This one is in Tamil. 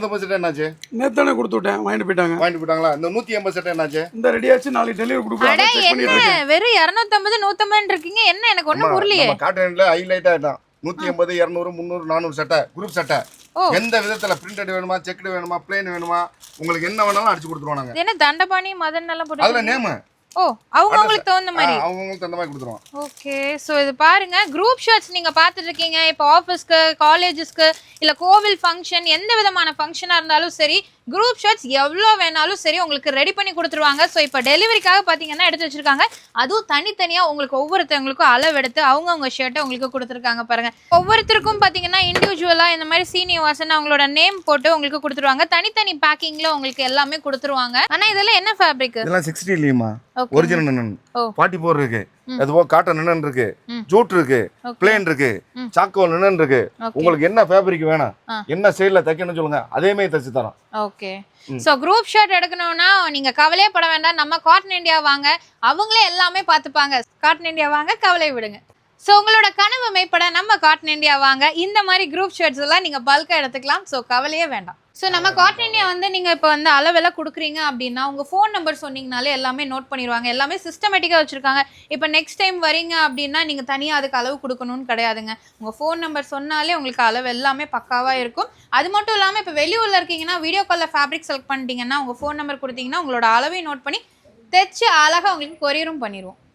150 செட் என்னாச்சு? நேத்தானே கொடுத்து விட்டேன், வாங்கிட்டு போயிட்டாங்க. வாங்கிட்டு போயிட்டாங்களா? இந்த 180 செட் என்னாச்சு? இந்த ரெடி ஆச்சு, நாளைக்கு டெலிவரி கொடுக்குறோம். அட செக் பண்ணிட்டு என்ன இருக்கேன். வெறும் 250 150 இருக்கீங்க, என்ன எனக்கு ஒண்ணும் புரியலையே. நம்ம காட்டன்ல ஹைலைட் ஆயிட்டான். 180 200 300 400 சட்டை, குரூப் சட்டை. எந்த விதத்துல பிரிண்டட் வேணுமா, செக்டு வேணுமா, பிளேன் வேணுமா, உங்களுக்கு என்ன வேணாலும் அடிச்சு கொடுத்துருவோம் நாங்க. இது என்ன தண்டபாணி மதன் எல்லாம் போட்டு அதுல நேம் ஓ அவங்களுக்கு தகுந்த மாதிரி. அவங்களுக்கு தகுந்த மாதிரி கொடுத்துருவோம். ஓகே, சோ இது பாருங்க, குரூப் ஷர்ட்ஸ் நீங்க பாத்துட்டு இருக்கீங்க. இப்போ ஆபீஸ்க்கு, காலேஜஸ்க்கு, இல்ல கோவில் ஃபங்க்ஷன், எந்த விதமான ஃபங்க்ஷனா இருந்தாலும் சரி, குரூப் ஷர்ட்ஸ் எவ்வளோ வேணாலும் சரி உங்களுக்கு ரெடி பண்ணி கொடுத்துருவாங்க. ஸோ இப்போ டெலிவரிக்காக பார்த்தீங்கன்னா எடுத்து வச்சிருக்காங்க. அதுவும் தனித்தனியாக உங்களுக்கு ஒவ்வொருத்தவங்களுக்கும் அளவெடுத்து அவங்க ஷர்ட்டை உங்களுக்கு கொடுத்துருக்காங்க பாருங்க. ஒவ்வொருத்தருக்கும் பார்த்தீங்கன்னா இண்டிவிஜுவலாக இந்த மாதிரி சீனிவாசன் அவங்களோட நேம் போட்டு உங்களுக்கு கொடுத்துருவாங்க. தனித்தனி பேக்கிங்ல உங்களுக்கு எல்லாமே கொடுத்துருவாங்க. ஆனால் இதெல்லாம் என்ன ஃபேப்ரிக்? இதெல்லாம் 60 இல்லையுமா, ஒரிஜினல் நினன் 44 இருக்கு, அதுபோக காட்டன் நினன் இருக்கு, ஜூட் இருக்கு, பிளேன் இருக்கு, சாக்கோல் நினன் இருக்கு. உங்களுக்கு என்ன ஃபேப்ரிக் வேணும், என்ன சைடுல தைக்கணும்னு சொல்லுங்க, அதே மாதிரி தைச்சு தரோம். ஓகே, சோ குரூப் ஷர்ட் எடுக்கணும்னா நீங்க கவலையே பட வேண்டாம். நம்ம காட்டன் இந்தியா வாங்க, அவங்களே எல்லாமே பார்த்துப்பாங்க. காட்டன் இந்தியா வாங்க, கவலை விடுங்க. ஸோ உங்களோட கனவு மேம்பட நம்ம காட்டன் இந்தியா வாங்க. இந்த மாதிரி குரூப் ஷர்ட்ஸ் எல்லாம் நீங்கள் பல்காக எடுத்துக்கலாம். ஸோ கவலையே வேண்டாம். ஸோ நம்ம காட்டன் இந்தியா வந்து நீங்கள் இப்போ வந்து அளவெல்லாம் கொடுக்குறீங்க அப்படின்னா உங்கள் ஃபோன் நம்பர் சொன்னீங்கனாலே எல்லாமே நோட் பண்ணிடுவாங்க. எல்லாமே சிஸ்டமேட்டிக்காக வச்சுருக்காங்க. இப்போ நெக்ஸ்ட் டைம் வரீங்க அப்படின்னா நீங்கள் தனியாக அதுக்கு அளவு கொடுக்கணும்னு கிடையாதுங்க. உங்கள் ஃபோன் நம்பர் சொன்னாலே உங்களுக்கு அளவு எல்லாமே பக்காவாக இருக்கும். அது மட்டும் இல்லாமல் இப்போ வெளியூரில் இருக்கீங்கன்னா வீடியோ காலில் ஃபேப்ரிக் செலக்ட் பண்ணிட்டீங்கன்னா உங்கள் ஃபோன் நம்பர் கொடுத்தீங்கன்னா உங்களோட அளவை நோட் பண்ணி தைச்சு அழகாக உங்களுக்கு கொரியரும் பண்ணிடுவோம்.